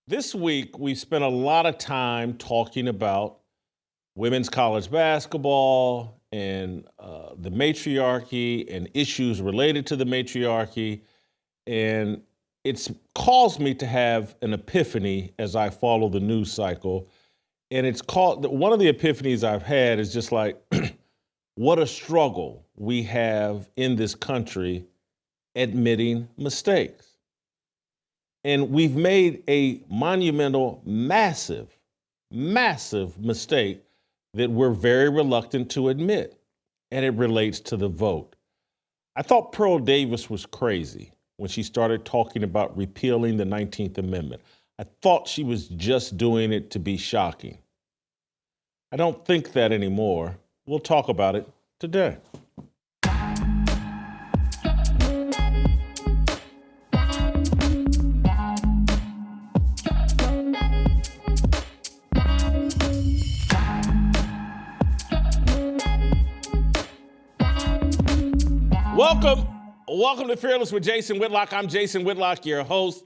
This week, we spent a lot of time talking about women's college basketball and the matriarchy and issues related to the matriarchy. And it's caused me to have an epiphany as I follow the news cycle. And it's called one of the epiphanies I've had is just like, what a struggle we have in this country admitting mistakes. And we've made a monumental, massive mistake that we're very reluctant to admit, and it relates to the vote. I thought Pearl Davis was crazy when she started talking about repealing the 19th Amendment. I thought she was just doing it to be shocking. I don't think that anymore. We'll talk about it today. Welcome to Fearless with Jason Whitlock. I'm Jason Whitlock, your host.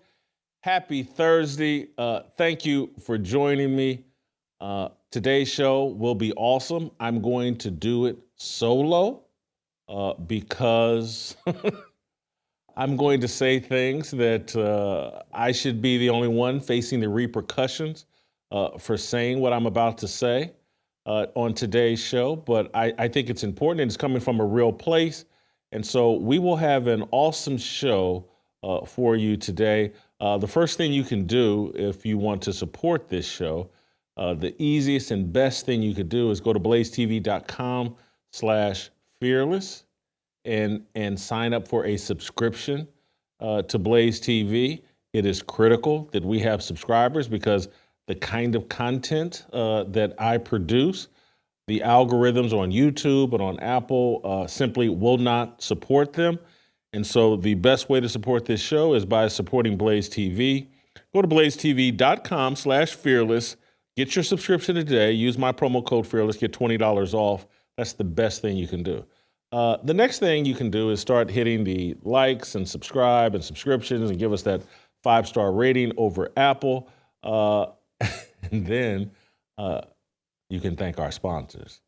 Happy Thursday. Thank you for joining me. Today's show will be awesome. I'm going to do it solo because I'm going to say things that I should be the only one facing the repercussions for saying what I'm about to say on today's show. But I think it's important and it's coming from a real place. And so we will have an awesome show for you today. The first thing you can do if you want to support this show, the easiest and best thing you could do is go to blazetv.com/fearless and sign up for a subscription to Blaze TV. It is critical that we have subscribers because the kind of content that I produce, the algorithms on YouTube and on Apple simply will not support them. And so the best way to support this show is by supporting Blaze TV. Go to blazetv.com/fearless. Get your subscription today. Use my promo code fearless. Get $20 off. That's the best thing you can do. The next thing you can do is start hitting the likes and subscribe and subscriptions and give us that 5-star rating over Apple. And then you can thank our sponsors.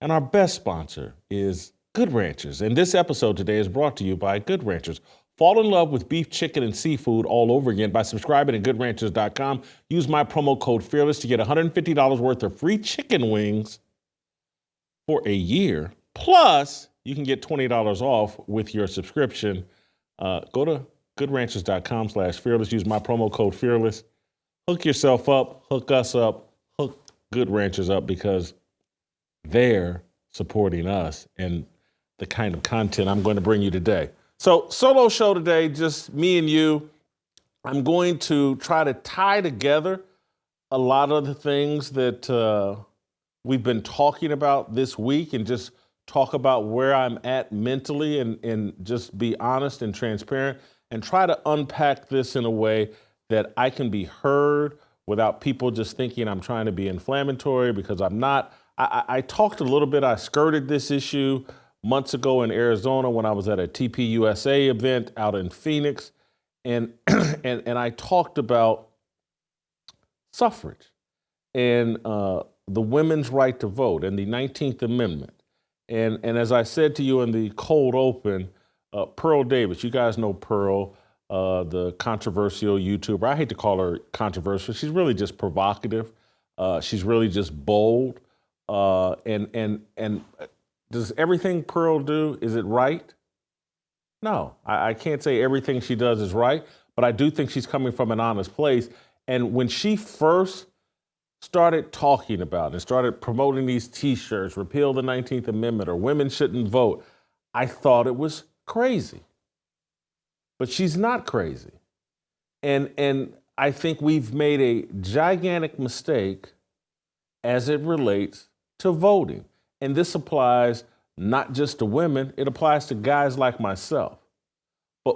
And our best sponsor is Good Ranchers. And this episode today is brought to you by Good Ranchers. Fall in love with beef, chicken, and seafood all over again by subscribing to goodranchers.com. Use my promo code FEARLESS to get $150 worth of free chicken wings for a year. Plus, you can get $20 off with your subscription. Go to goodranchers.com/fearless. Use my promo code FEARLESS. Hook yourself up, hook us up, hook Good Ranchers up because they're supporting us and the kind of content I'm going to bring you today. So solo show today, just me and you. I'm going to try to tie together a lot of the things that we've been talking about this week and just talk about where I'm at mentally and just be honest and transparent and try to unpack this in a way that I can be heard without people just thinking I'm trying to be inflammatory because I'm not. I talked a little bit, I skirted this issue months ago in Arizona when I was at a TPUSA event out in Phoenix, and I talked about suffrage and the women's right to vote and the 19th Amendment. And as I said to you in the cold open, Pearl Davis, you guys know Pearl, the controversial YouTuber. I hate to call her controversial. She's really just provocative. She's really just bold. And does everything Pearl do, is it right? No, I can't say everything she does is right, but I do think she's coming from an honest place. And when she first started talking about and started promoting these T-shirts, repeal the 19th Amendment or women shouldn't vote, I thought it was crazy. But she's not crazy. And I think we've made a gigantic mistake as it relates to voting. And this applies not just to women, it applies to guys like myself.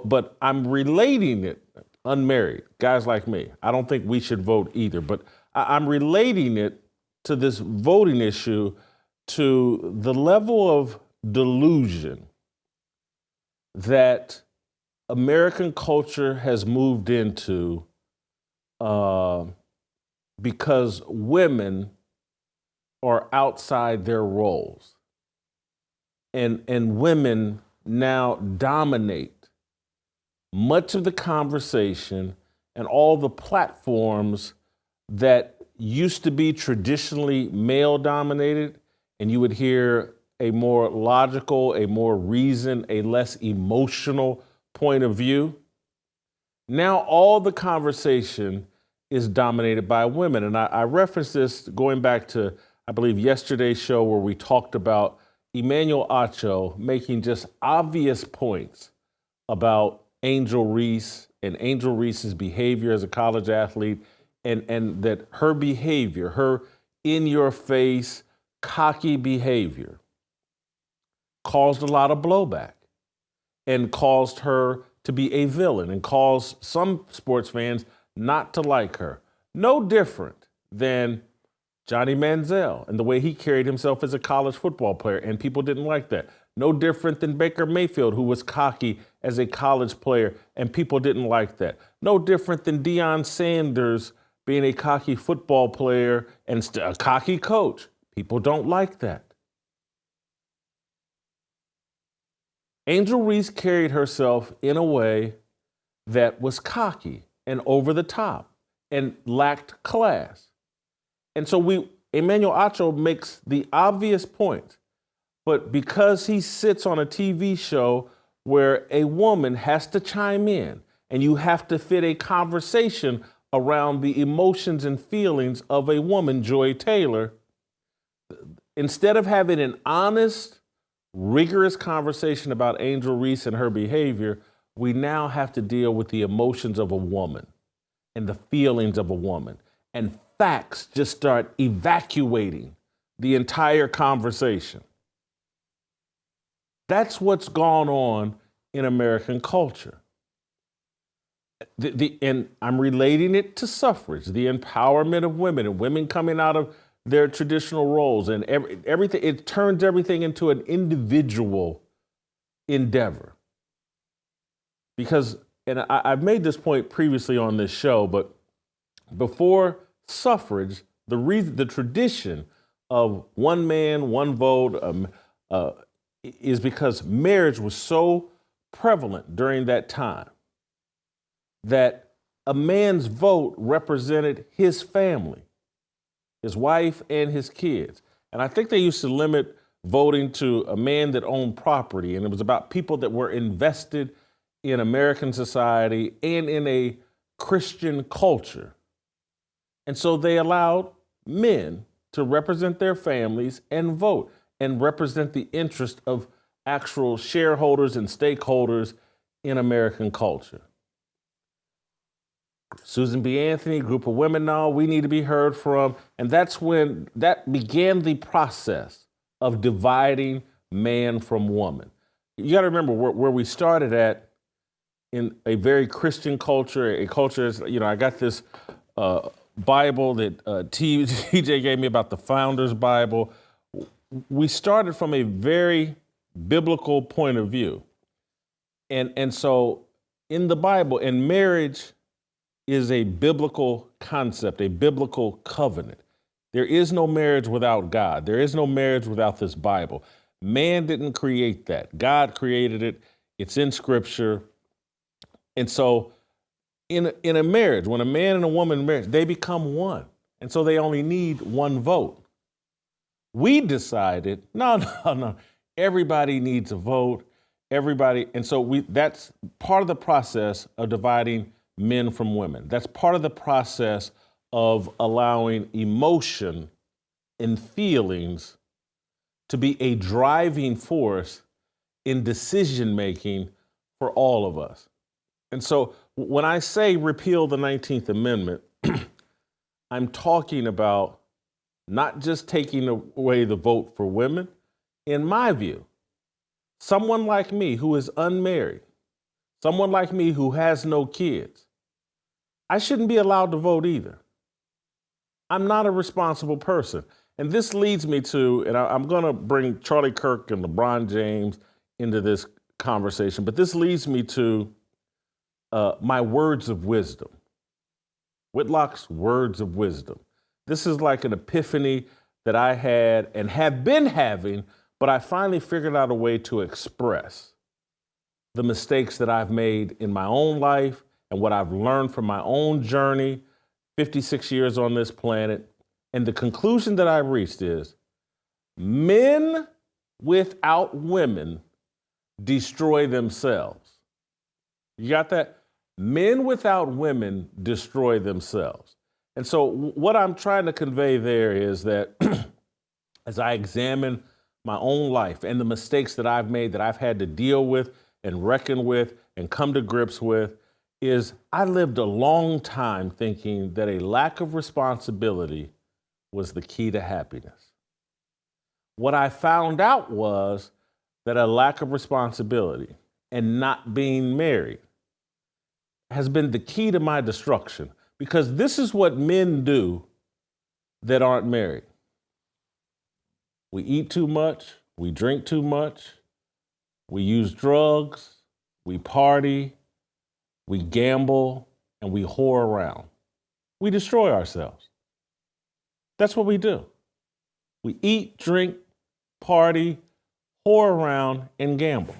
But I'm relating it, unmarried, guys like me. I don't think we should vote either, but I'm relating it to this voting issue to the level of delusion that American culture has moved into uh, because women are outside their roles. And women now dominate much of the conversation and all the platforms that used to be traditionally male dominated, and you would hear a more logical, a more reasoned, a less emotional point of view. Now all the conversation is dominated by women. And I referenced this going back to, I believe, yesterday's show where we talked about Emmanuel Acho making just obvious points about Angel Reese and Angel Reese's behavior as a college athlete, and that her behavior, her in-your-face, cocky behavior, caused a lot of blowback and caused her to be a villain and caused some sports fans not to like her. No different than Johnny Manziel and the way he carried himself as a college football player, and people didn't like that. No different than Baker Mayfield, who was cocky as a college player, and people didn't like that. No different than Deion Sanders being a cocky football player and a cocky coach. People don't like that. Angel Reese carried herself in a way that was cocky and over the top and lacked class. And so Emmanuel Acho makes the obvious point, but because he sits on a TV show where a woman has to chime in and you have to fit a conversation around the emotions and feelings of a woman, Joy Taylor, instead of having an honest, rigorous conversation about Angel Reese and her behavior, we now have to deal with the emotions of a woman and the feelings of a woman. And facts just start evacuating the entire conversation. That's what's gone on in American culture. And I'm relating it to suffrage, the empowerment of women and women coming out of their traditional roles, and everything. It turns everything into an individual endeavor. Because, and I've made this point previously on this show, but before suffrage, the tradition of one man, one vote is because marriage was so prevalent during that time that a man's vote represented his family, his wife and his kids. And I think they used to limit voting to a man that owned property, and it was about people that were invested in American society and in a Christian culture. And so they allowed men to represent their families and vote and represent the interest of actual shareholders and stakeholders in American culture. Susan B. Anthony, group of women now, we need to be heard from. And that's when that began the process of dividing man from woman. You got to remember where we started at in a very Christian culture, a culture, I got this Bible that TJ gave me about the Founders Bible. We started from a very biblical point of view. And so in the Bible, and marriage is a biblical concept, a biblical covenant. There is no marriage without God. There is no marriage without this Bible. Man didn't create that. God created it. It's in Scripture. And so in a marriage, when a man and a woman marry, they become one. And so they only need one vote. We decided, no. Everybody needs a vote. Everybody. And so that's part of the process of dividing men from women. That's part of the process of allowing emotion and feelings to be a driving force in decision making for all of us. And so when I say repeal the 19th Amendment, I'm talking about not just taking away the vote for women. In my view, someone like me who is unmarried, someone like me who has no kids, I shouldn't be allowed to vote either. I'm not a responsible person. And this leads me to, and I'm going to bring Charlie Kirk and LeBron James into this conversation, but this leads me to my words of wisdom. Whitlock's words of wisdom. This is like an epiphany that I had and have been having, but I finally figured out a way to express the mistakes that I've made in my own life and what I've learned from my own journey, 56 years on this planet. And the conclusion that I reached is men without women destroy themselves. You got that? Men without women destroy themselves. And so what I'm trying to convey there is that as I examine my own life and the mistakes that I've made that I've had to deal with and reckon with and come to grips with, is I lived a long time thinking that a lack of responsibility was the key to happiness. What I found out was that a lack of responsibility and not being married has been the key to my destruction, because this is what men do that aren't married. We eat too much, we drink too much, we use drugs, we party, we gamble, and we whore around. We destroy ourselves. That's what we do. We eat, drink, party, whore around, and gamble.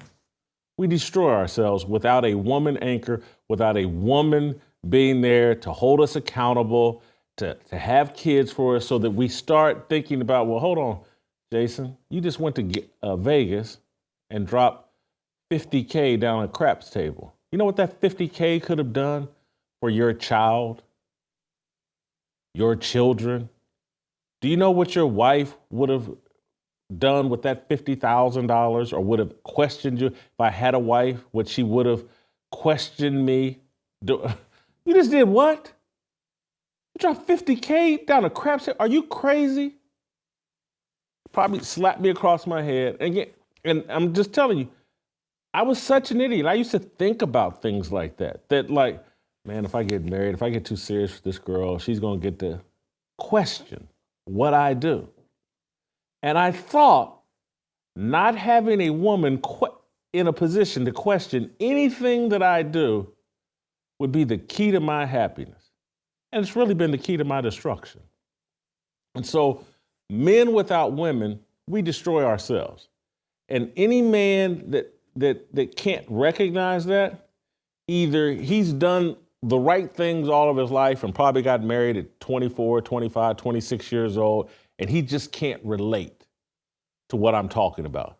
We destroy ourselves without a woman anchor, without a woman being there to hold us accountable, to have kids for us, so that we start thinking about, well, hold on, Jason, you just went to Vegas and dropped $50K down a craps table. You know what that $50K could have done for your child, your children? Do you know what your wife would have done with that $50,000, or would have questioned you? If I had a wife, would she would have questioned me? You just did what? You dropped $50K down a craps table? Are you crazy? Probably slapped me across my head. And I'm just telling you, I was such an idiot. I used to think about things like that. That like, man, if I get married, if I get too serious with this girl, she's going to get to question what I do. And I thought not having a woman in a position to question anything that I do would be the key to my happiness. And it's really been the key to my destruction. And so men without women, we destroy ourselves. And any man that can't recognize that, either he's done the right things all of his life and probably got married at 24, 25, 26 years old, and he just can't relate to what I'm talking about.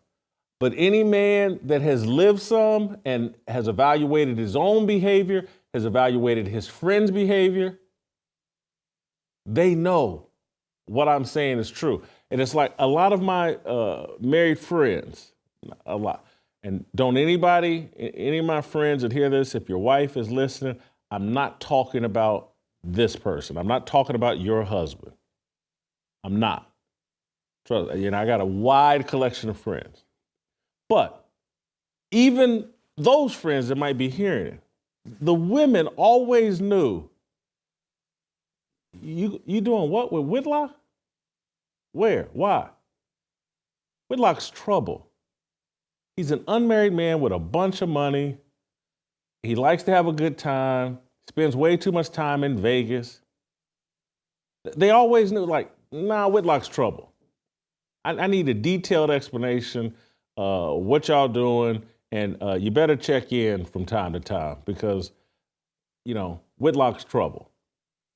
But any man that has lived some and has evaluated his own behavior, has evaluated his friends' behavior, they know what I'm saying is true. And it's like a lot of my married friends, a lot. And don't any of my friends that hear this, if your wife is listening, I'm not talking about this person. I'm not talking about your husband. I'm not. Trust, I got a wide collection of friends. But even those friends that might be hearing it, the women always knew, you doing what with Whitlock? Where? Why? Whitlock's trouble. He's an unmarried man with a bunch of money. He likes to have a good time, spends way too much time in Vegas. They always knew, like, nah, Whitlock's trouble. I need a detailed explanation, what y'all doing, and you better check in from time to time because, Whitlock's trouble.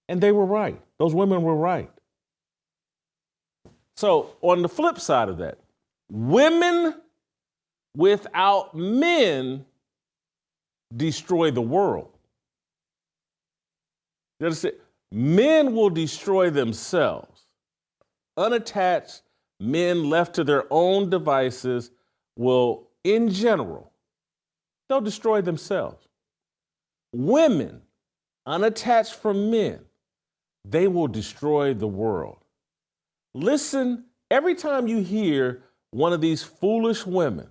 And they were right. Those women were right. So on the flip side of that, women without men destroy the world. You understand? Men will destroy themselves. Unattached men left to their own devices will, in general, they'll destroy themselves. Women, unattached from men, they will destroy the world. Listen, every time you hear one of these foolish women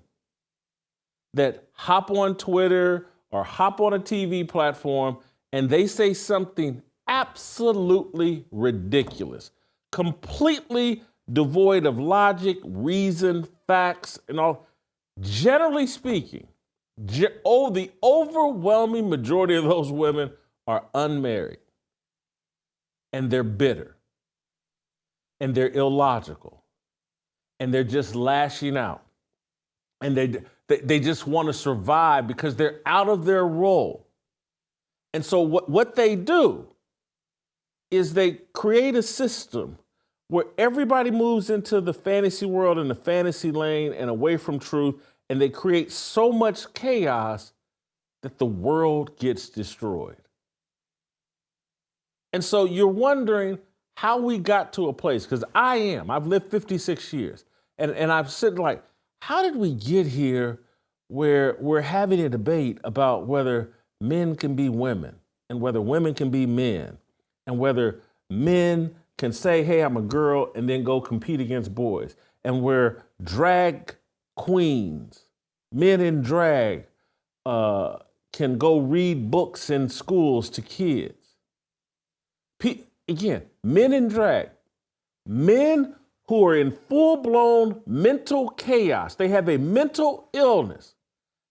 that hop on Twitter or hop on a TV platform and they say something absolutely ridiculous, completely devoid of logic, reason, facts, and all. Generally speaking, the overwhelming majority of those women are unmarried. and they're bitter and they're illogical and they're just lashing out and they just want to survive because they're out of their role. And so what they do is they create a system where everybody moves into the fantasy world and the fantasy lane and away from truth, and they create so much chaos that the world gets destroyed. And so you're wondering how we got to a place, because I've lived 56 years, and I've said, like, how did we get here where we're having a debate about whether men can be women and whether women can be men and whether men can say, hey, I'm a girl, and then go compete against boys, and where drag queens, men in drag, can go read books in schools to kids. Again, men in drag, men who are in full-blown mental chaos. They have a mental illness.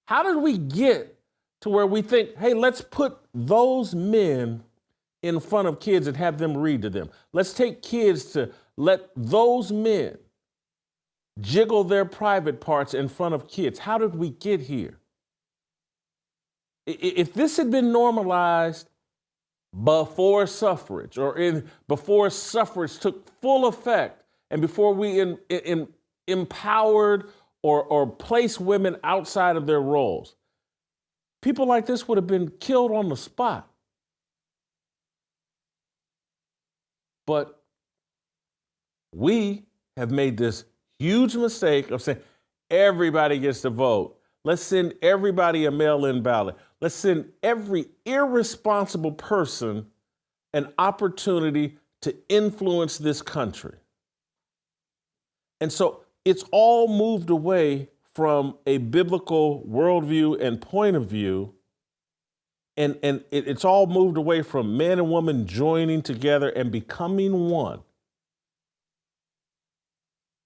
How did we get to where we think, hey, let's put those men in front of kids and have them read to them? Let's take kids to let those men jiggle their private parts in front of kids. How did we get here? If this had been normalized before suffrage or before suffrage took full effect and before we empowered or placed women outside of their roles, people like this would have been killed on the spot. But we have made this huge mistake of saying everybody gets to vote. Let's send everybody a mail-in ballot. Let's send every irresponsible person an opportunity to influence this country. And so it's all moved away from a biblical worldview and point of view. And it's all moved away from man and woman joining together and becoming one.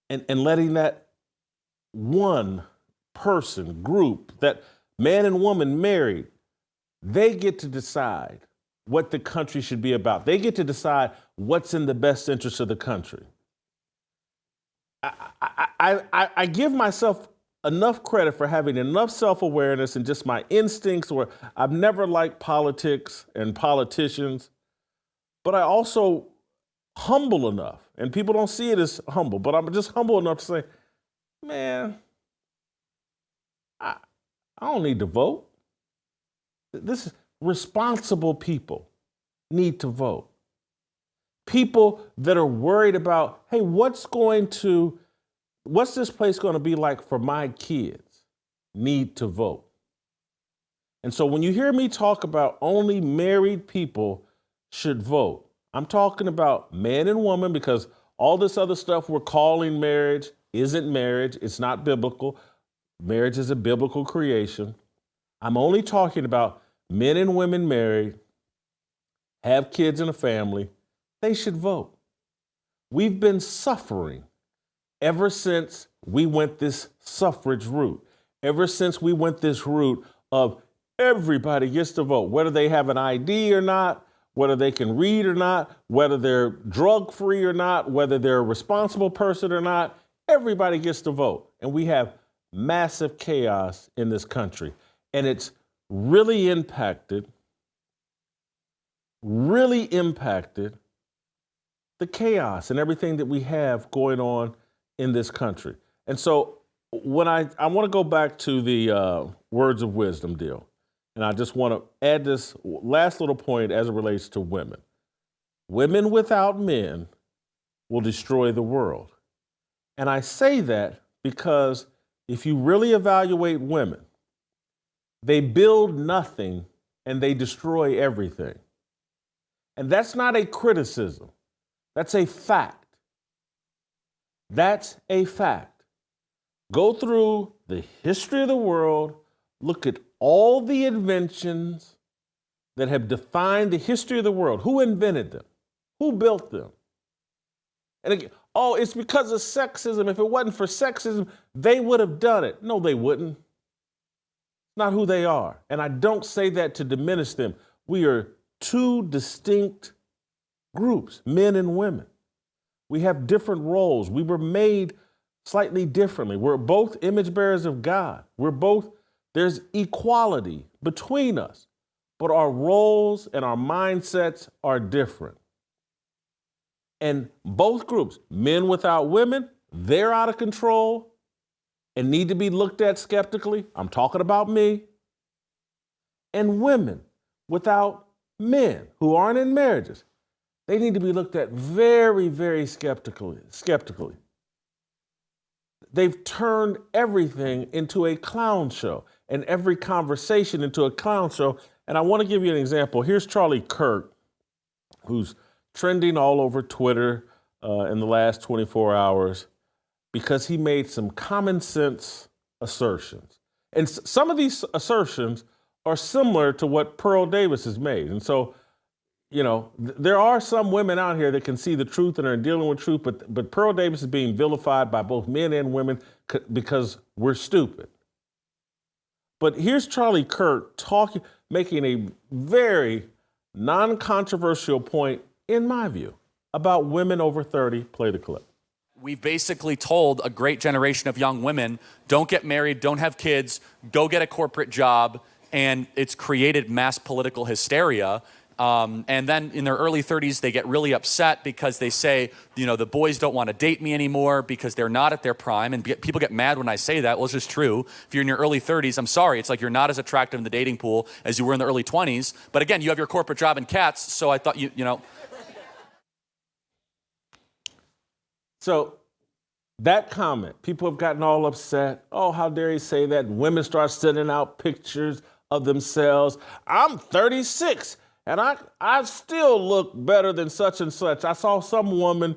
And letting that one person, group, that man and woman married, they get to decide what the country should be about. They get to decide what's in the best interest of the country. I give myself enough credit for having enough self-awareness and just my instincts where I've never liked politics and politicians, but I also humble enough, and people don't see it as humble, but I'm just humble enough to say, man, I don't need to vote. This is responsible people need to vote. People that are worried about, hey, what's this place going to be like for my kids need to vote. And so when you hear me talk about only married people should vote, I'm talking about man and woman, because all this other stuff we're calling marriage isn't marriage. It's not biblical. Marriage is a biblical creation. I'm only talking about men and women married, have kids and a family. They should vote. We've been suffering ever since we went this suffrage route, ever since we went this route of everybody gets to vote, whether they have an ID or not, whether they can read or not, whether they're drug-free or not, whether they're a responsible person or not, everybody gets to vote. And we have massive chaos in this country. And it's really impacted the chaos and everything that we have going on in this country. And so when I want to go back to the words of wisdom deal, and I just want to add this last little point as it relates to women. Women without men will destroy the world. And I say that because if you really evaluate women, they build nothing and they destroy everything. And that's not a criticism. That's a fact. That's a fact. Go through the history of the world, look at all the inventions that have defined the history of the world. Who invented them? Who built them? And again, oh, it's because of sexism. If it wasn't for sexism, they would have done it. No, they wouldn't. It's not who they are. And I don't say that to diminish them. We are two distinct groups, men and women. We have different roles. We were made slightly differently. We're both image bearers of God. There's equality between us, but our roles and our mindsets are different. And both groups, men without women, they're out of control and need to be looked at skeptically. I'm talking about me. And women without men who aren't in marriages, they need to be looked at very, very skeptically. They've turned everything into a clown show and every conversation into a clown show. And I want to give you an example. Here's Charlie Kirk, who's trending all over Twitter in the last 24 hours because he made some common sense assertions. And some of these assertions are similar to what Pearl Davis has made. And so, you know, there are some women out here that can see the truth and are dealing with truth, but Pearl Davis is being vilified by both men and women because we're stupid. But here's Charlie Kirk making a very non-controversial point, in my view, about women over 30. Play the clip. We've basically told a great generation of young women, don't get married, don't have kids, go get a corporate job, and it's created mass political hysteria. And then in their early 30s, they get really upset because they say, you know, the boys don't want to date me anymore because they're not at their prime. And people get mad when I say that. Well, it's just true. If you're in your early 30s, I'm sorry. It's like you're not as attractive in the dating pool as you were in the early 20s. But again, you have your corporate job and cats, so I thought you know. So that comment, people have gotten all upset. Oh, how dare he say that? Women start sending out pictures of themselves. I'm 36. And I still look better than such and such. I saw some woman,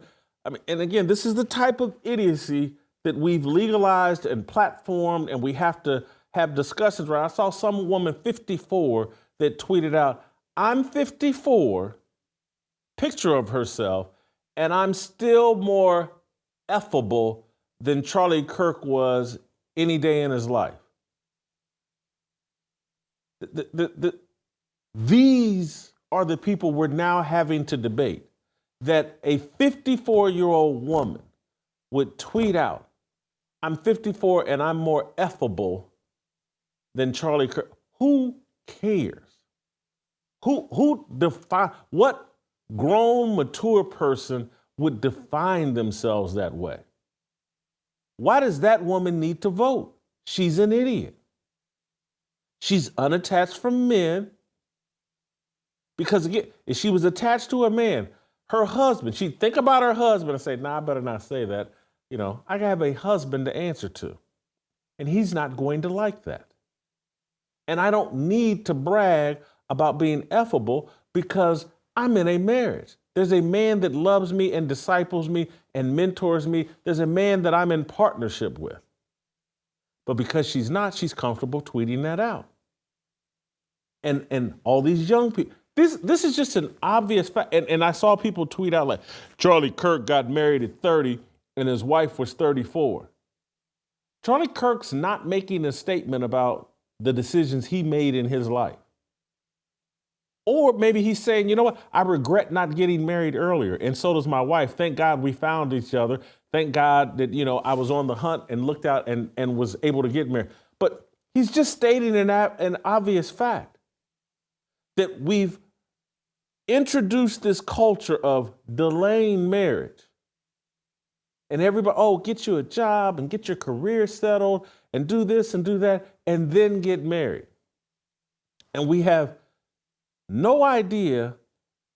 and again, this is the type of idiocy that we've legalized and platformed, and we have to have discussions around. I saw some woman, 54, that tweeted out, I'm 54, picture of herself, and I'm still more effable than Charlie Kirk was any day in his life. These are the people we're now having to debate. That a 54-year-old woman would tweet out, I'm 54 and I'm more effable than Charlie Kirk. Who cares? What grown, mature person would define themselves that way? Why does that woman need to vote? She's an idiot. She's unattached from men. Because again, if she was attached to a man, her husband, she'd think about her husband and say, I better not say that. You know, I have a husband to answer to. And he's not going to like that. And I don't need to brag about being effable because I'm in a marriage. There's a man that loves me and disciples me and mentors me. There's a man that I'm in partnership with. But because she's not, she's comfortable tweeting that out. And all these young people, this is just an obvious fact. And I saw people tweet out like, Charlie Kirk got married at 30 and his wife was 34. Charlie Kirk's not making a statement about the decisions he made in his life. Or maybe he's saying, you know what, I regret not getting married earlier. And so does my wife. Thank God we found each other. Thank God that, you know, I was on the hunt and looked out and was able to get married. But he's just stating an obvious fact. That we've introduced this culture of delaying marriage. And everybody, get you a job and get your career settled and do this and do that and then get married. And we have no idea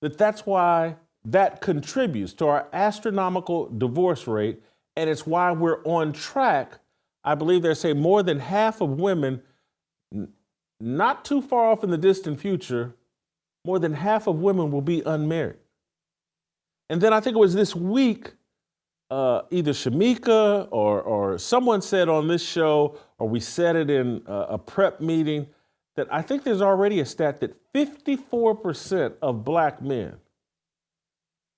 that that's why that contributes to our astronomical divorce rate. And it's why we're on track. I believe they say more than half of women, not too far off in the distant future, more than half of women will be unmarried. And then I think it was this week, either Shamika or someone said on this show, or we said it in a prep meeting, that I think there's already a stat that 54% of black men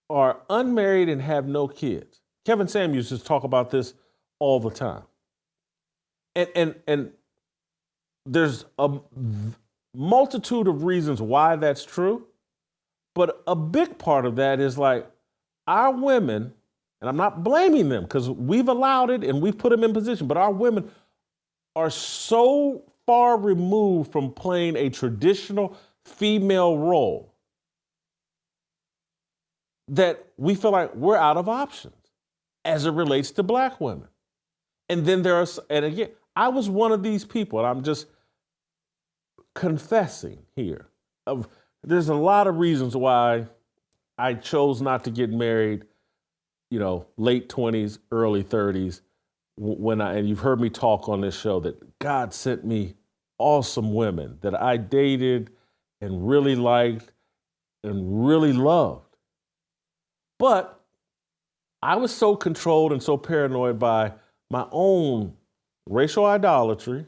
are unmarried and have no kids. Kevin Samuels used to talk about this all the time. And there's a multitude of reasons why that's true, But a big part of that is like our women, and I'm not blaming them because we've allowed it and we've put them in position, but our women are so far removed from playing a traditional female role that we feel like we're out of options as it relates to black women. And then and again, I was one of these people, and I'm just confessing here. There's a lot of reasons why I chose not to get married, late 20s, early 30s, and you've heard me talk on this show that God sent me awesome women that I dated and really liked and really loved. But I was so controlled and so paranoid by my own racial idolatry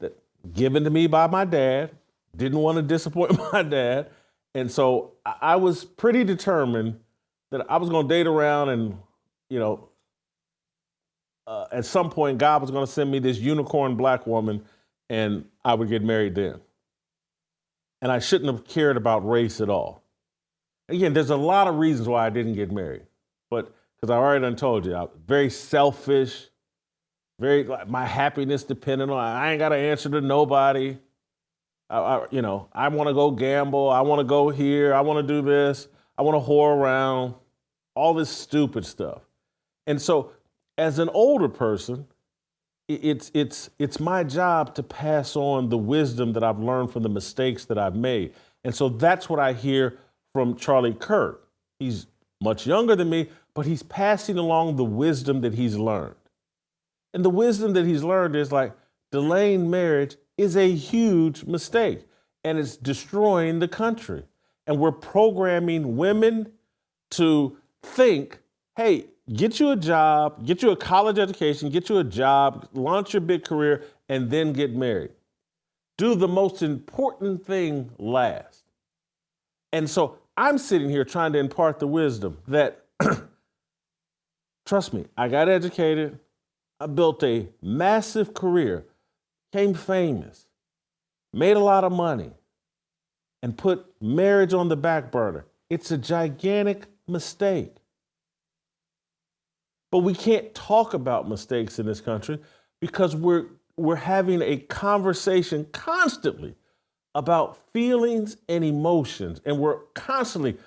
that given to me by my dad, didn't want to disappoint my dad. And so I was pretty determined that I was going to date around and, at some point, God was going to send me this unicorn black woman and I would get married then. And I shouldn't have cared about race at all. Again, there's a lot of reasons why I didn't get married, but because I already done told you, I'm very selfish, my happiness dependent on, I ain't got to answer to nobody. I want to go gamble. I want to go here. I want to do this. I want to whore around, all this stupid stuff. And so as an older person, it's my job to pass on the wisdom that I've learned from the mistakes that I've made. And so that's what I hear from Charlie Kirk. He's much younger than me, but he's passing along the wisdom that he's learned. And the wisdom that he's learned is like delaying marriage is a huge mistake and it's destroying the country. And we're programming women to think, hey, get you a job, get you a college education, get you a job, launch your big career, and then get married. Do the most important thing last. And so I'm sitting here trying to impart the wisdom that, trust me, I got educated, I built a massive career, became famous, made a lot of money, and put marriage on the back burner. It's a gigantic mistake. But we can't talk about mistakes in this country because we're having a conversation constantly about feelings and emotions, and we're constantly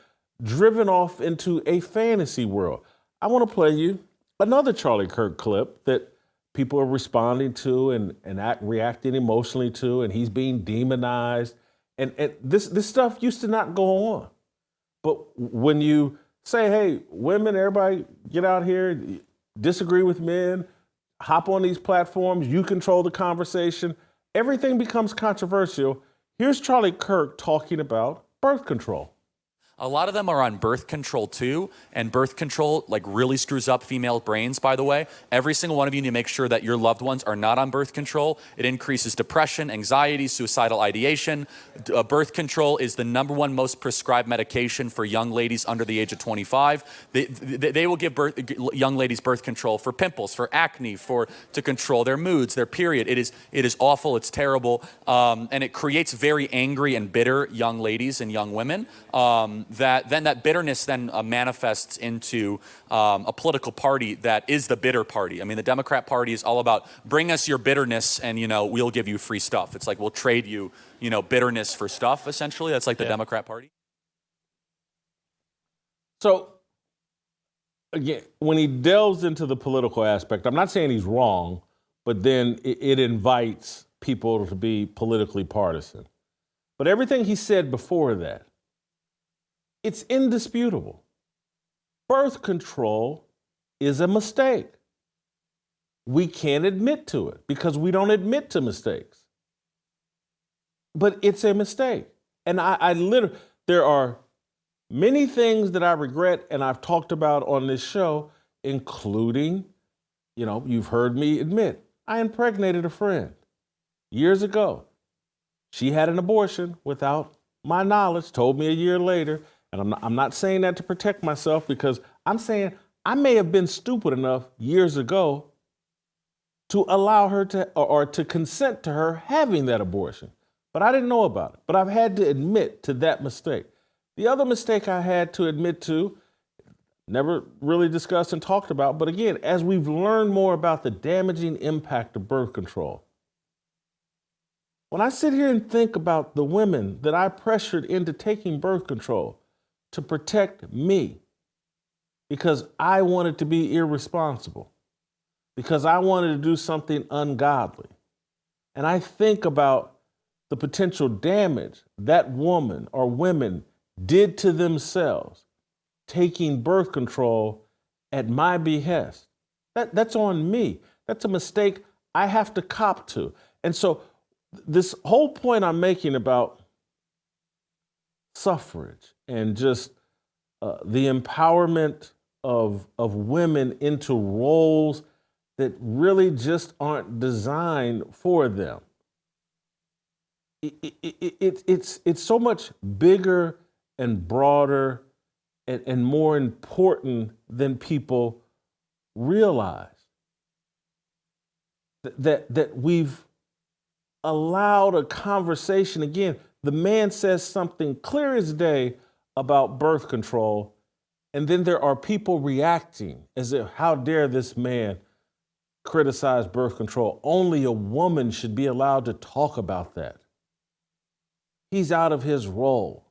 driven off into a fantasy world. I want to play you another Charlie Kirk clip that people are responding to and reacting emotionally to, and he's being demonized. And this stuff used to not go on. But when you say, hey, women, everybody get out here, disagree with men, hop on these platforms, you control the conversation, everything becomes controversial. Here's Charlie Kirk talking about birth control. A lot of them are on birth control too, and birth control really screws up female brains, by the way. Every single one of you need to make sure that your loved ones are not on birth control. It increases depression, anxiety, suicidal ideation. Birth control is the #1 most prescribed medication for young ladies under the age of 25. They will give young ladies birth control for pimples, for acne, to control their moods, their period. It is awful, it's terrible, and it creates very angry and bitter young ladies and young women. That bitterness then manifests into a political party that is the bitter party. I mean, the Democrat Party is all about bring us your bitterness and, we'll give you free stuff. It's like we'll trade you, bitterness for stuff, essentially. That's like the Democrat Party. So, again, when he delves into the political aspect, I'm not saying he's wrong, but then it invites people to be politically partisan. But everything he said before that, it's indisputable. Birth control is a mistake. We can't admit to it because we don't admit to mistakes. But it's a mistake. And I literally, there are many things that I regret and I've talked about on this show, including, you've heard me admit, I impregnated a friend years ago. She had an abortion without my knowledge, told me a year later. And I'm not saying that to protect myself because I'm saying I may have been stupid enough years ago to allow her or to consent to her having that abortion. But I didn't know about it. But I've had to admit to that mistake. The other mistake I had to admit to, never really discussed and talked about, but again, as we've learned more about the damaging impact of birth control, when I sit here and think about the women that I pressured into taking birth control to protect me because I wanted to be irresponsible, because I wanted to do something ungodly, and I think about the potential damage that woman or women did to themselves taking birth control at my behest. That's on me. That's a mistake I have to cop to. And so this whole point I'm making about suffrage and just the empowerment of women into roles that really just aren't designed for them. It's so much bigger and broader and more important than people realize. That we've allowed a conversation. Again, the man says something clear as day about birth control, and then there are people reacting as if, how dare this man criticize birth control? Only a woman should be allowed to talk about that. He's out of his role.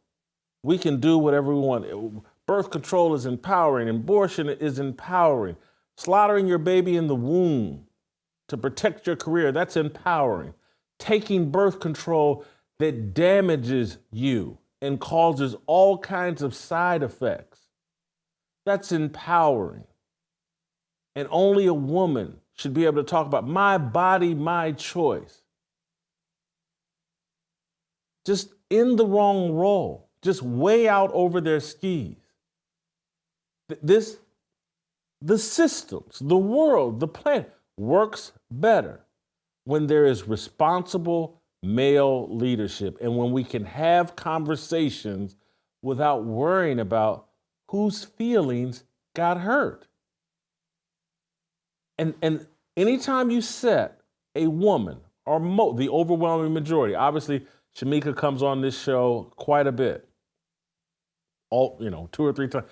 We can do whatever we want. Birth control is empowering. Abortion is empowering. Slaughtering your baby in the womb to protect your career, that's empowering. Taking birth control that damages you and causes all kinds of side effects, that's empowering. And only a woman should be able to talk about my body, my choice. Just in the wrong role, just way out over their skis. The systems, the world, the planet works better when there is responsible male leadership and when we can have conversations without worrying about whose feelings got hurt. And anytime you set a woman, or the overwhelming majority, obviously Shamika comes on this show quite a bit, 2 or 3 times.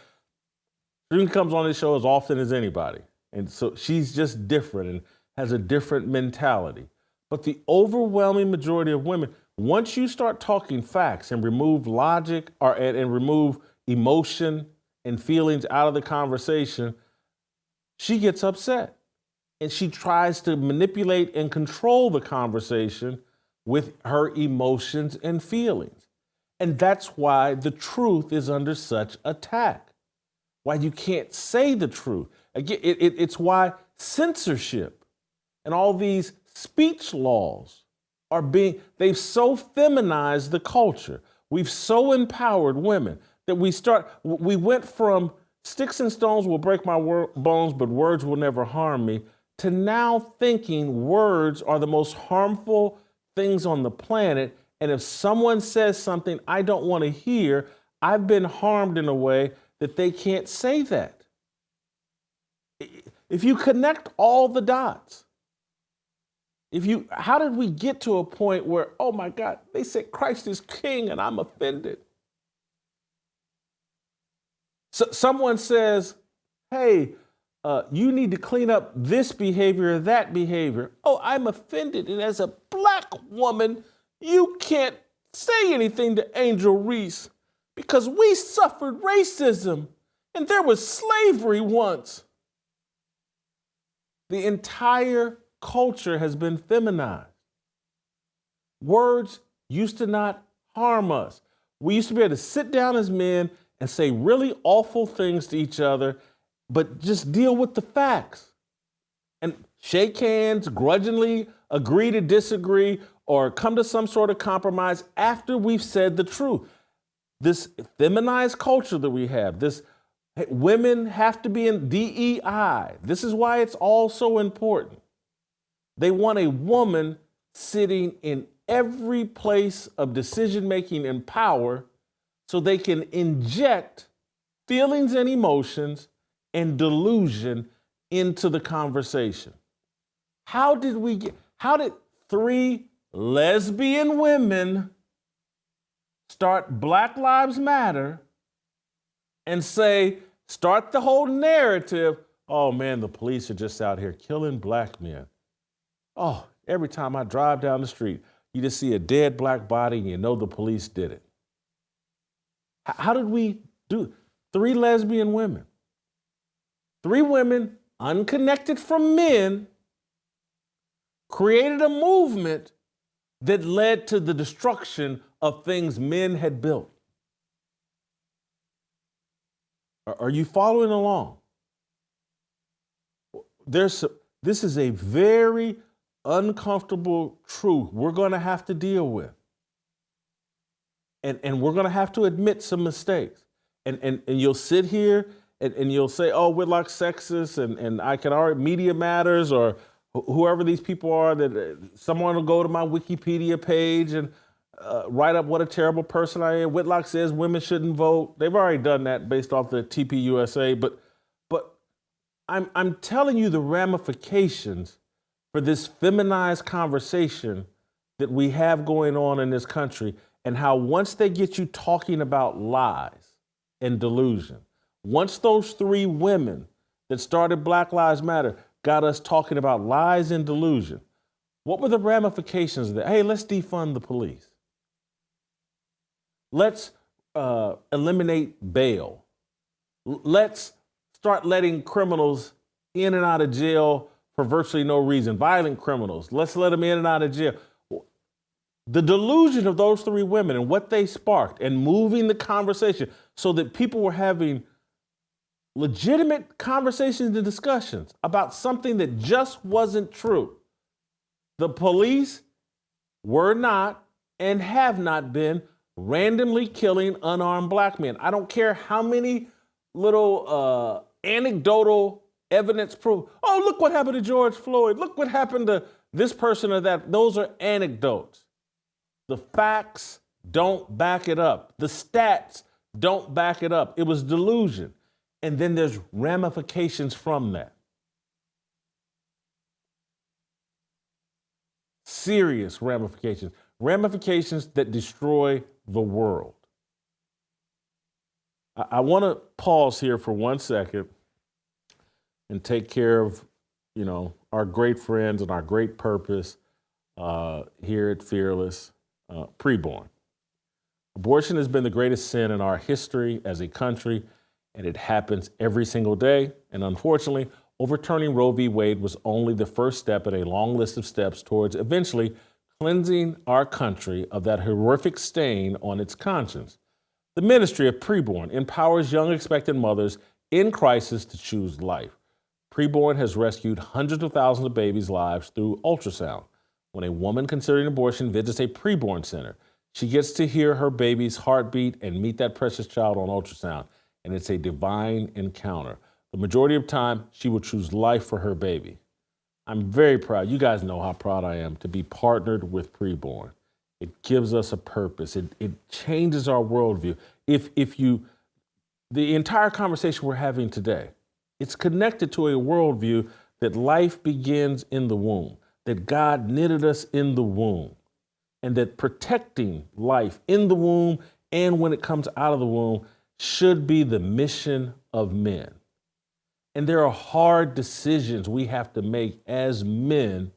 She comes on this show as often as anybody. And so she's just different and has a different mentality. But the overwhelming majority of women, once you start talking facts and remove logic and remove emotion and feelings out of the conversation, she gets upset. And she tries to manipulate and control the conversation with her emotions and feelings. And that's why the truth is under such attack. Why you can't say the truth. Again, it's why censorship and all these speech laws they've so feminized the culture. We've so empowered women that we went from sticks and stones will break my bones, but words will never harm me, to now thinking words are the most harmful things on the planet. And if someone says something I don't want to hear, I've been harmed in a way that they can't say that. If you connect all the dots, how did we get to a point where, oh my God, they said Christ is king and I'm offended? So someone says, hey, you need to clean up this behavior or that behavior. Oh, I'm offended. And as a black woman, you can't say anything to Angel Reese because we suffered racism and there was slavery once. The entire culture has been feminized. Words used to not harm us. We used to be able to sit down as men and say really awful things to each other, but just deal with the facts and shake hands, grudgingly agree to disagree, or come to some sort of compromise after we've said the truth. This feminized culture that we have, women have to be in DEI. This is why it's all so important. They want a woman sitting in every place of decision-making and power so they can inject feelings and emotions and delusion into the conversation. How did 3 lesbian women start Black Lives Matter and start the whole narrative, oh man, the police are just out here killing black men. Oh, every time I drive down the street, you just see a dead black body and you know the police did it. How did we do? 3 lesbian women. 3 women, unconnected from men, created a movement that led to the destruction of things men had built. Are you following along? This is a very uncomfortable truth we're going to have to deal with. And we're going to have to admit some mistakes. And you'll sit here and you'll say, oh, Whitlock's sexist, and I can already, Media Matters, or whoever these people are, that someone will go to my Wikipedia page and write up what a terrible person I am. Whitlock says women shouldn't vote. They've already done that based off the TPUSA, but I'm telling you the ramifications for this feminized conversation that we have going on in this country, and how once they get you talking about lies and delusion, once those 3 women that started Black Lives Matter got us talking about lies and delusion, what were the ramifications of that? Hey, let's defund the police. Let's eliminate bail. Let's start letting criminals in and out of jail for virtually no reason. Violent criminals, let's let them in and out of jail. The delusion of those 3 women and what they sparked, and moving the conversation so that people were having legitimate conversations and discussions about something that just wasn't true. The police were not and have not been randomly killing unarmed black men. I don't care how many little anecdotal evidence prove, oh, look what happened to George Floyd. Look what happened to this person or that. Those are anecdotes. The facts don't back it up. The stats don't back it up. It was delusion. And then there's ramifications from that. Serious ramifications. Ramifications that destroy the world. I want to pause here for 1 second and take care of, our great friends and our great purpose here at Fearless, preborn. Abortion has been the greatest sin in our history as a country, and it happens every single day. And unfortunately, overturning Roe v. Wade was only the first step in a long list of steps towards eventually cleansing our country of that horrific stain on its conscience. The ministry of preborn empowers young expectant mothers in crisis to choose life. Preborn has rescued hundreds of thousands of babies' lives through ultrasound. When a woman considering abortion visits a preborn center, she gets to hear her baby's heartbeat and meet that precious child on ultrasound, and it's a divine encounter. The majority of time, she will choose life for her baby. I'm very proud. You guys know how proud I am to be partnered with Preborn. It gives us a purpose. It changes our worldview. The entire conversation we're having today, it's connected to a worldview that life begins in the womb, that God knitted us in the womb, and that protecting life in the womb and when it comes out of the womb should be the mission of men. And there are hard decisions we have to make as men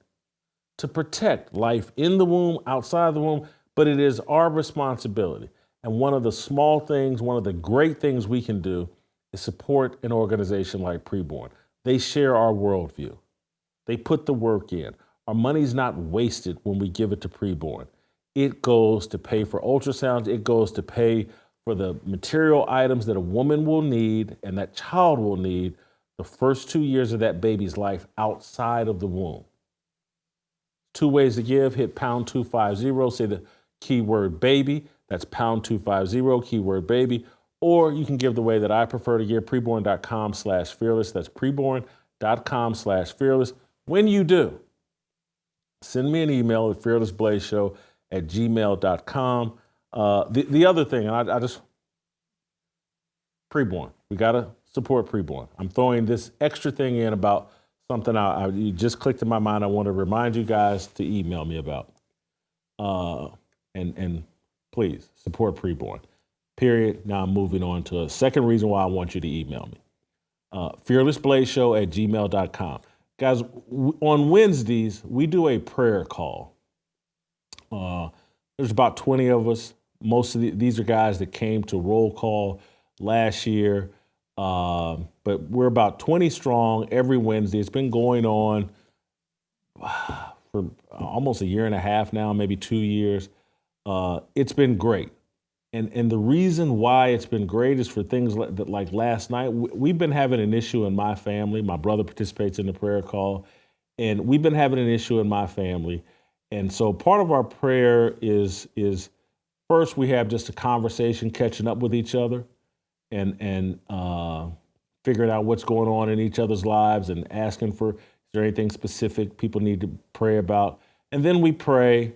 to protect life in the womb, outside the womb, but it is our responsibility. And one of the small things, one of the great things we can do is support an organization like Preborn. They share our worldview. They put the work in. Our money's not wasted when we give it to Preborn. It goes to pay for ultrasounds. It goes to pay for the material items that a woman will need and that child will need the first 2 years of that baby's life outside of the womb. 2 ways to give. Hit pound 250, say the keyword baby. That's pound 250, keyword baby. Or you can give the way that I prefer to give, preborn.com/fearless. That's preborn.com/fearless. When you do, send me an email at fearlessblazeshow@gmail.com. The other thing, and I just, Preborn, we got to support Preborn. I'm throwing this extra thing in about something you just clicked in my mind. I want to remind you guys to email me about. And Please support preborn. Period. Now I'm moving on to a second reason why I want you to email me. fearlessblazeshow@gmail.com. Guys, on Wednesdays, we do a prayer call. There's about 20 of us. Most of these are guys that came to roll call last year. But we're about 20 strong every Wednesday. It's been going on for almost a year and a half now, maybe 2 years. It's been great. And the reason why it's been great is for things like last night. We've been having an issue in my family. My brother participates in the prayer call, and we've been having an issue in my family. And so part of our prayer is first we have just a conversation, catching up with each other, and figuring out what's going on in each other's lives, and asking for, is there anything specific people need to pray about? And then we pray.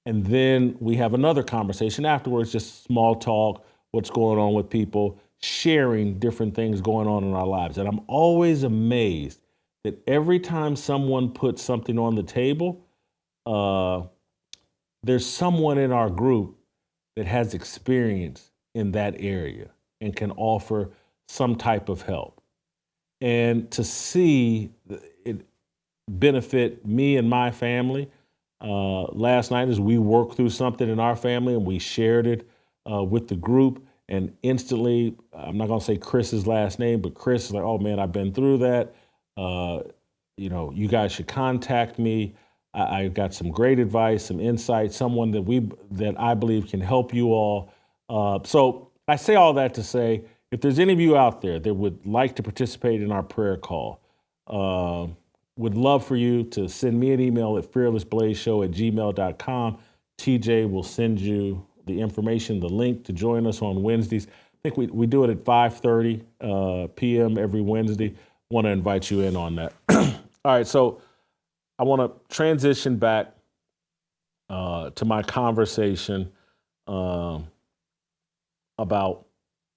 And then we have another conversation afterwards, just small talk, what's going on with people, sharing different things going on in our lives. And I'm always amazed that every time someone puts something on the table, there's someone in our group that has experience in that area and can offer some type of help. And to see it benefit me and my family, last night as we worked through something in our family and we shared it with the group, and instantly, I'm not gonna say Chris's last name, but Chris is like, oh man, I've been through that. You guys should contact me. I got some great advice, some insight, someone that I believe can help you all. So I say all that to say, if there's any of you out there that would like to participate in our prayer call, would love for you to send me an email at fearlessblazeshow@gmail.com. TJ will send you the information, the link to join us on Wednesdays. I think we do it at 5:30 p.m. every Wednesday. Want to invite you in on that. All right, so I want to transition back to my conversation about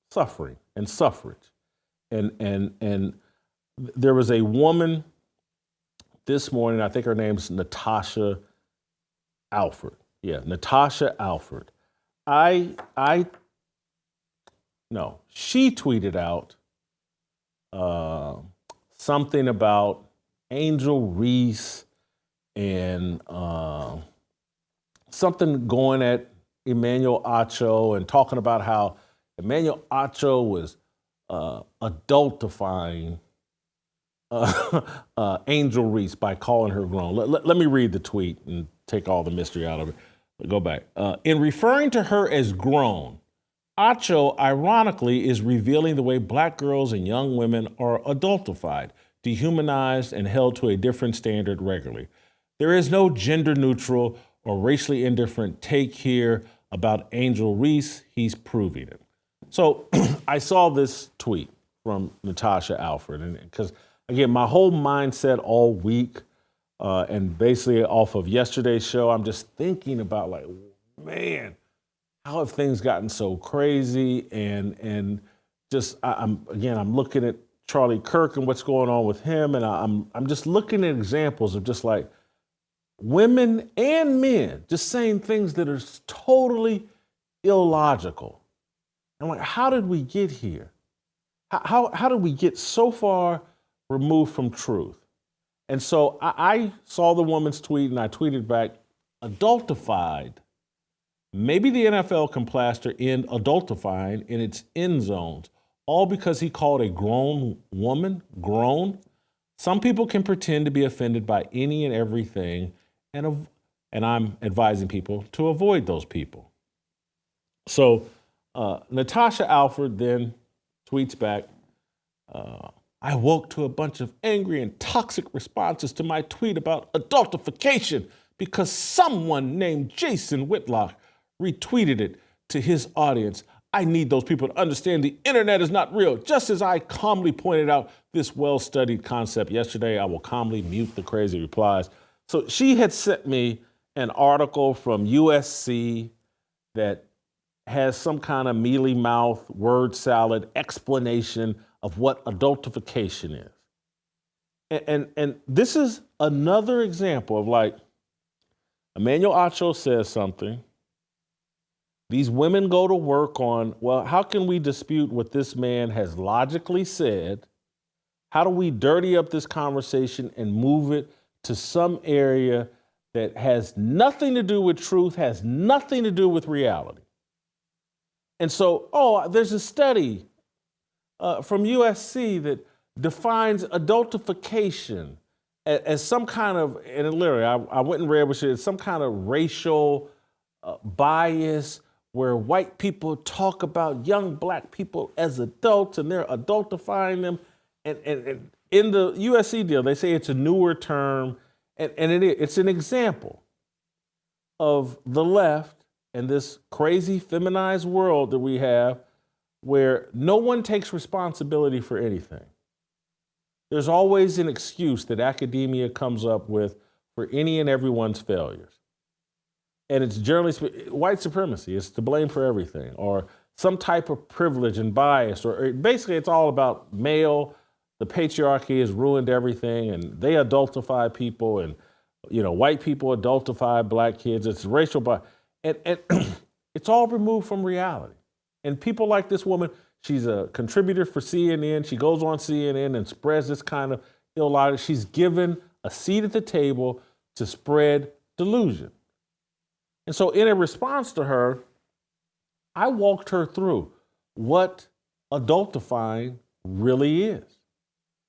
suffering and suffrage. And there was a woman this morning, I think her name's Natasha Alford. Yeah, Natasha Alford. She tweeted out something about Angel Reese and something going at Emmanuel Acho and talking about how Emmanuel Acho was adultifying Angel Reese by calling her grown. Let me read the tweet and take all the mystery out of it. Go back. In referring to her as grown, Acho ironically is revealing the way Black girls and young women are adultified, dehumanized, and held to a different standard regularly. There is no gender neutral or racially indifferent take here about Angel Reese. He's proving it. So I saw this tweet from Natasha Alford, and because again, my whole mindset all week, and basically off of yesterday's show, I'm just thinking about like, man, how have things gotten so crazy? And just I'm looking at Charlie Kirk and what's going on with him, and I'm just looking at examples of just like women and men just saying things that are totally illogical. I'm like, how did we get here? How did we get so far removed from truth? And so I saw the woman's tweet and I tweeted back, adultified. Maybe the NFL can plaster in adultifying in its end zones, all because he called a grown woman grown. Some people can pretend to be offended by any and everything, and I'm advising people to avoid those people. So Natasha Alford then tweets back, I woke to a bunch of angry and toxic responses to my tweet about adultification because someone named Jason Whitlock retweeted it to his audience. I need those people to understand the internet is not real. Just as I calmly pointed out this well-studied concept yesterday, I will calmly mute the crazy replies. So she had sent me an article from USC that has some kind of mealy mouth, word salad explanation of what adultification is. And this is another example of like, Emmanuel Acho says something, These women go to work on, well, how can we dispute what this man has logically said? How do we dirty up this conversation and move it to some area that has nothing to do with truth, has nothing to do with reality? And so, there's a study from USC that defines adultification as some kind of, and literally, I went and read what it's some kind of racial bias where white people talk about young black people as adults and they're adultifying them. And in the USC deal, they say it's a newer term, and it's an example of the left and this crazy feminized world that we have where no one takes responsibility for anything. There's always an excuse that academia comes up with for any and everyone's failures. And it's generally white supremacy. It's to blame for everything, or some type of privilege and bias, or basically it's all about male. The patriarchy has ruined everything, and they adultify people, and white people adultify black kids. It's racial bias, and it's all removed from reality. And people like this woman, she's a contributor for CNN. She goes on CNN and spreads this kind of illogic. She's given a seat at the table to spread delusion. And so in a response to her, I walked her through what adultifying really is.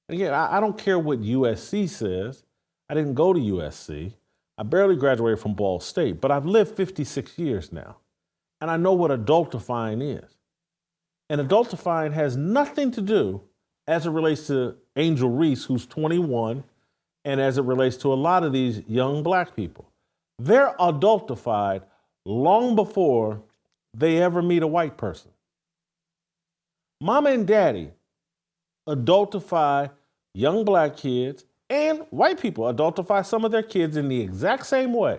And again, I don't care what USC says. I didn't go to USC. I barely graduated from Ball State, but I've lived 56 years now. And I know what adultifying is. And adultifying has nothing to do as it relates to Angel Reese, who's 21, and as it relates to a lot of these young black people. They're adultified long before they ever meet a white person. Mama and daddy adultify young black kids, and white people adultify some of their kids in the exact same way.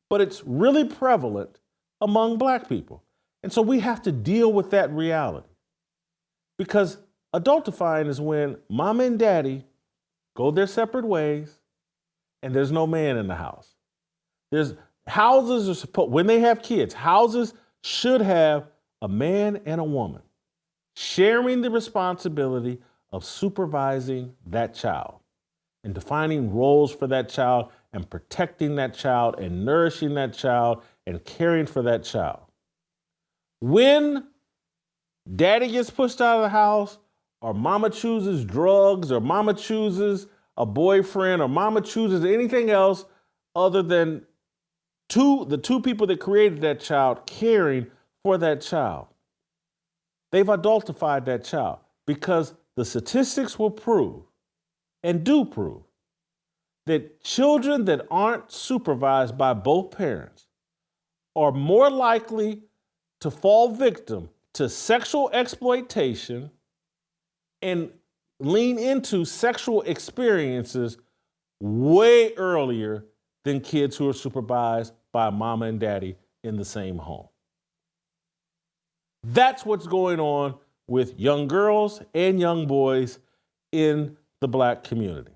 But it's really prevalent among black people. And so we have to deal with that reality. Because adultifying is when mama and daddy go their separate ways and there's no man in the house. When they have kids, houses should have a man and a woman sharing the responsibility of supervising that child and defining roles for that child and protecting that child and nourishing that child and caring for that child. When daddy gets pushed out of the house, or mama chooses drugs, or mama chooses a boyfriend, or mama chooses anything else other than the two people that created that child caring for that child, they've adultified that child, because the statistics will prove, and do prove, that children that aren't supervised by both parents are more likely to fall victim to sexual exploitation and lean into sexual experiences way earlier than kids who are supervised by mama and daddy in the same home. That's what's going on with young girls and young boys in the black community.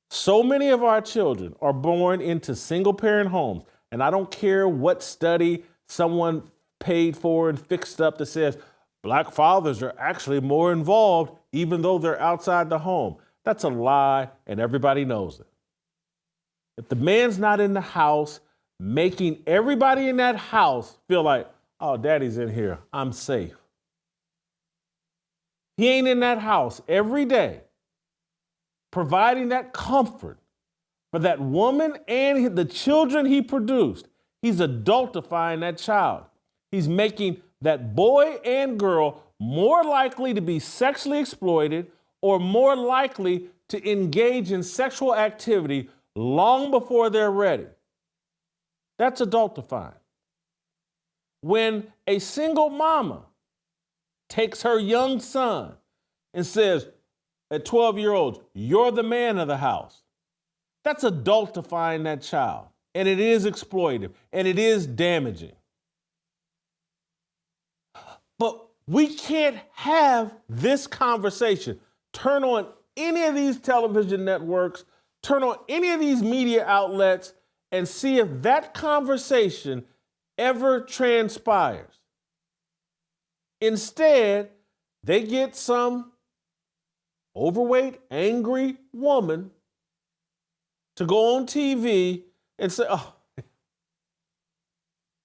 So many of our children are born into single-parent homes, and I don't care what study someone paid for and fixed up that says black fathers are actually more involved even though they're outside the home. That's a lie, and everybody knows it. If the man's not in the house making everybody in that house feel like, oh, daddy's in here, I'm safe. He ain't in that house every day providing that comfort for that woman and the children he produced. He's adultifying that child. He's making that boy and girl more likely to be sexually exploited or more likely to engage in sexual activity long before they're ready. That's adultifying. When a single mama takes her young son and says, at 12-year-olds, you're the man of the house, that's adultifying that child. And it is exploitive, and it is damaging. But we can't have this conversation. Turn on any of these television networks, turn on any of these media outlets, and see if that conversation ever transpires. Instead, they get some overweight, angry woman to go on TV and say, oh,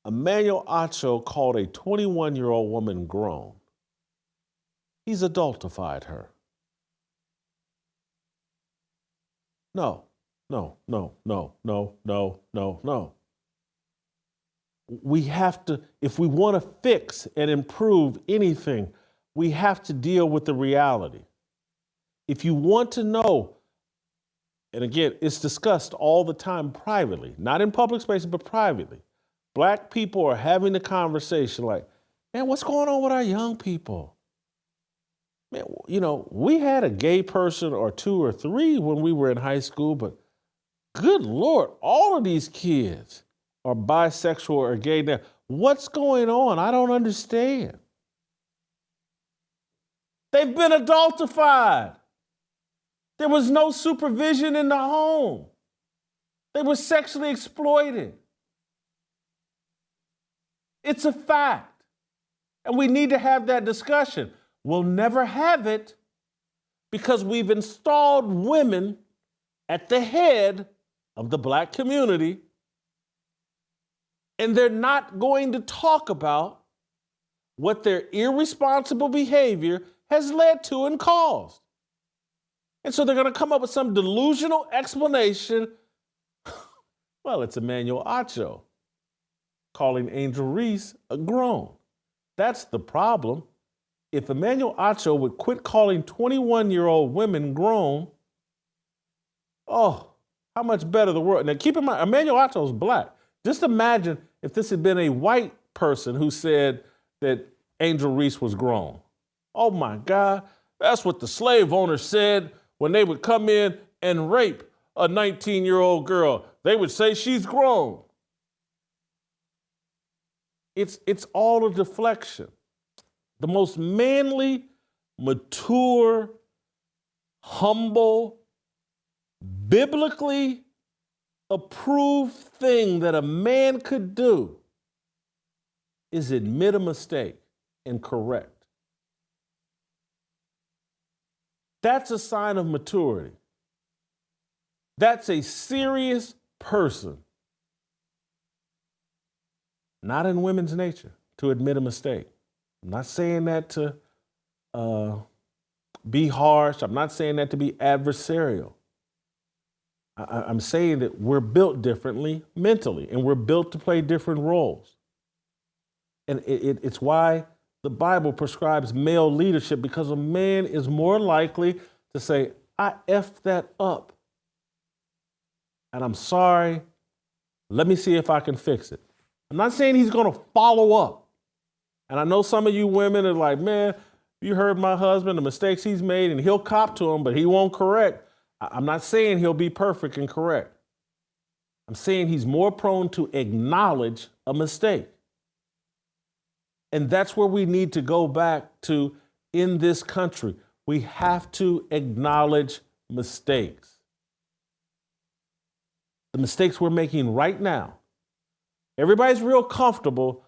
Emmanuel Acho called a 21-year-old woman grown. He's adultified her. No, no, no, no, no, no, no, no. We have to, if we want to fix and improve anything, we have to deal with the reality. If you want to know, and again, it's discussed all the time privately, not in public spaces, but privately. Black people are having the conversation like, man, what's going on with our young people? Man, you know, we had a gay person or two or three when we were in high school, but good Lord, all of these kids are bisexual or gay now. What's going on? I don't understand. They've been adultified. There was no supervision in the home. They were sexually exploited. It's a fact. And we need to have that discussion. We'll never have it because we've installed women at the head of the Black community, and they're not going to talk about what their irresponsible behavior has led to and caused. And so they're going to come up with some delusional explanation. Well, it's Emmanuel Acho calling Angel Reese a grown. That's the problem. If Emmanuel Acho would quit calling 21-year-old women grown, oh, how much better the world. Now, keep in mind, Emmanuel Acho is Black. Just imagine if this had been a white person who said that Angel Reese was grown. Oh, my God. That's what the slave owners said when they would come in and rape a 19-year-old girl. They would say she's grown. It's all a deflection. The most manly, mature, humble, biblically approved thing that a man could do is admit a mistake and correct. That's a sign of maturity. That's a serious person. Not in women's nature to admit a mistake. I'm not saying that to be harsh. I'm not saying that to be adversarial. I'm saying that we're built differently mentally, and we're built to play different roles. And it's why the Bible prescribes male leadership, because a man is more likely to say, I effed that up, and I'm sorry. Let me see if I can fix it. I'm not saying he's going to follow up. And I know some of you women are like, man, you heard my husband, the mistakes he's made, and he'll cop to them, but he won't correct. I'm not saying he'll be perfect and correct. I'm saying he's more prone to acknowledge a mistake. And that's where we need to go back to in this country. We have to acknowledge mistakes. The mistakes we're making right now. Everybody's real comfortable.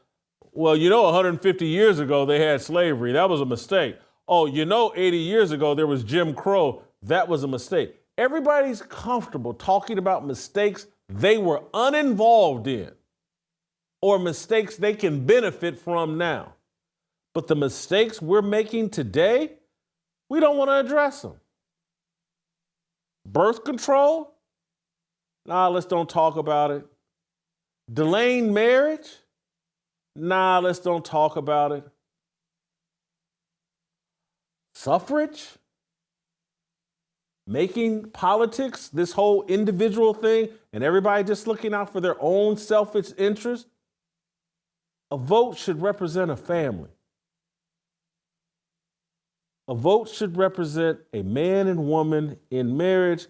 Well, 150 years ago they had slavery. That was a mistake. Oh, 80 years ago there was Jim Crow. That was a mistake. Everybody's comfortable talking about mistakes they were uninvolved in or mistakes they can benefit from now. But the mistakes we're making today, we don't want to address them. Birth control? Nah, let's don't talk about it. Delaying marriage? Nah, let's don't talk about it. Suffrage? Making politics this whole individual thing and everybody just looking out for their own selfish interest? A vote should represent a family. A vote should represent a man and woman in marriage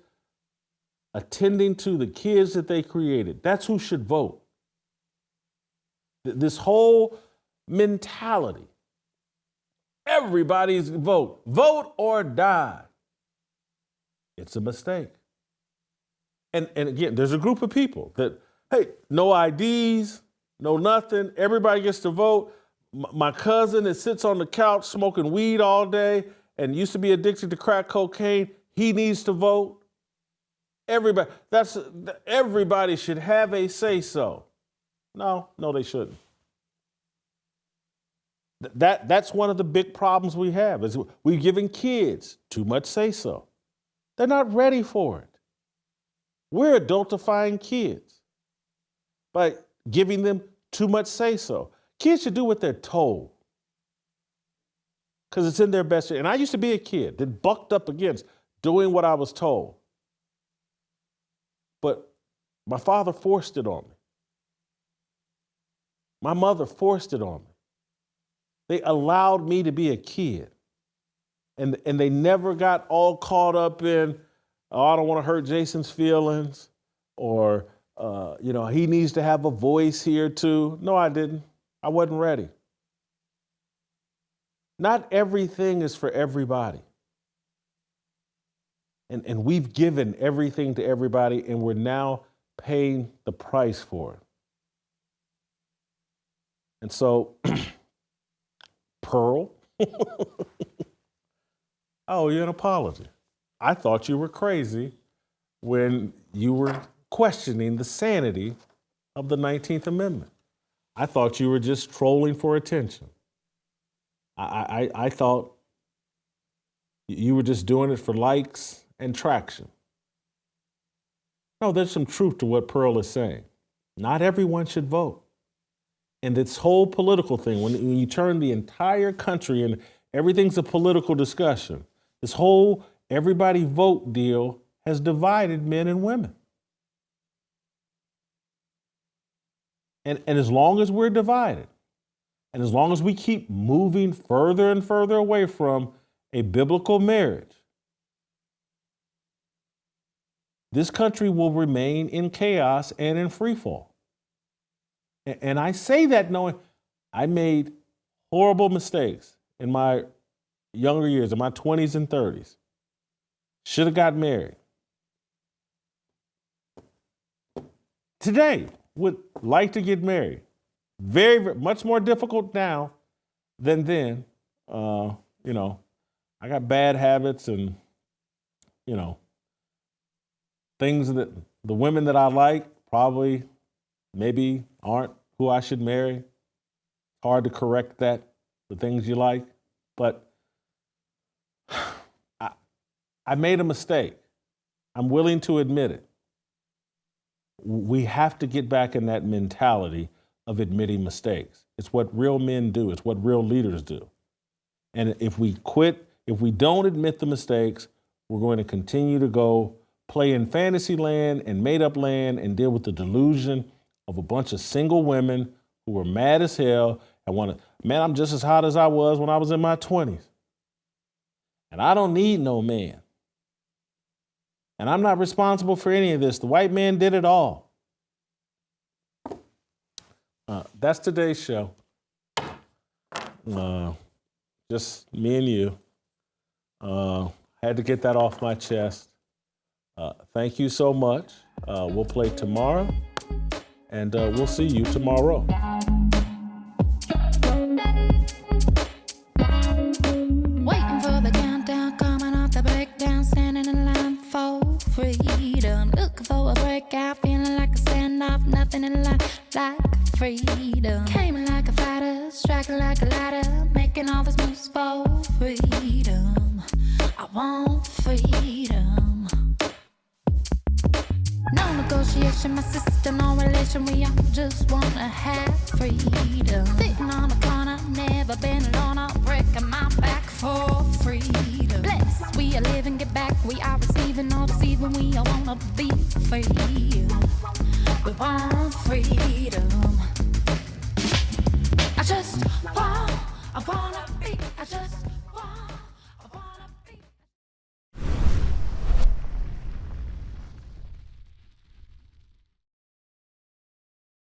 attending to the kids that they created. That's who should vote. This whole mentality, everybody's vote or die. It's a mistake. And again, there's a group of people that, hey, no IDs, no nothing. Everybody gets to vote. My cousin that sits on the couch smoking weed all day and used to be addicted to crack cocaine, he needs to vote. Everybody should have a say-so. No, they shouldn't. That's one of the big problems we have is we've given kids too much say-so. They're not ready for it. We're adultifying kids by giving them too much say-so. Kids should do what they're told because it's in their best interest. And I used to be a kid that bucked up against doing what I was told. But my father forced it on me. My mother forced it on me. They allowed me to be a kid. And they never got all caught up in, oh, I don't want to hurt Jason's feelings, or, he needs to have a voice here too. No, I didn't. I wasn't ready. Not everything is for everybody. And we've given everything to everybody, and we're now paying the price for it. And so, Pearl, oh, you're an apology. I thought you were crazy when you were questioning the sanity of the 19th Amendment. I thought you were just trolling for attention. I thought you were just doing it for likes and traction. No, there's some truth to what Pearl is saying. Not everyone should vote. And this whole political thing, when you turn the entire country and everything's a political discussion, this whole everybody vote deal has divided men and women. And as long as we're divided, and as long as we keep moving further and further away from a biblical marriage, this country will remain in chaos and in freefall. And I say that knowing I made horrible mistakes in my younger years, in my 20s and 30s. Should have got married. Today, would like to get married. Very, very much more difficult now than then. I got bad habits and, things that the women that I like probably maybe aren't who I should marry. Hard to correct that, the things you like. But I made a mistake. I'm willing to admit it. We have to get back in that mentality of admitting mistakes. It's what real men do. It's what real leaders do. And if we don't admit the mistakes, we're going to continue to go play in fantasy land and made up land and deal with the delusion of a bunch of single women who are mad as hell and I'm just as hot as I was when I was in my 20s. And I don't need no man. And I'm not responsible for any of this. The white man did it all. That's today's show. Just me and you. Had to get that off my chest. Thank you so much. We'll play tomorrow, and we'll see you tomorrow. Waiting for the countdown, coming off the breakdown, standing in line for freedom. Looking for a breakout, feeling like a standoff, nothing in life like freedom. Came in like a fighter, striking like a ladder, making all these moves for freedom. I want freedom. No negotiation, my sister, no relation. We all just wanna have freedom. Sitting on the corner, never been alone. I'm breaking my back for freedom. Blessed, we are living, get back. We are receiving, no deceiving. We all wanna be free. We want freedom. I wanna be.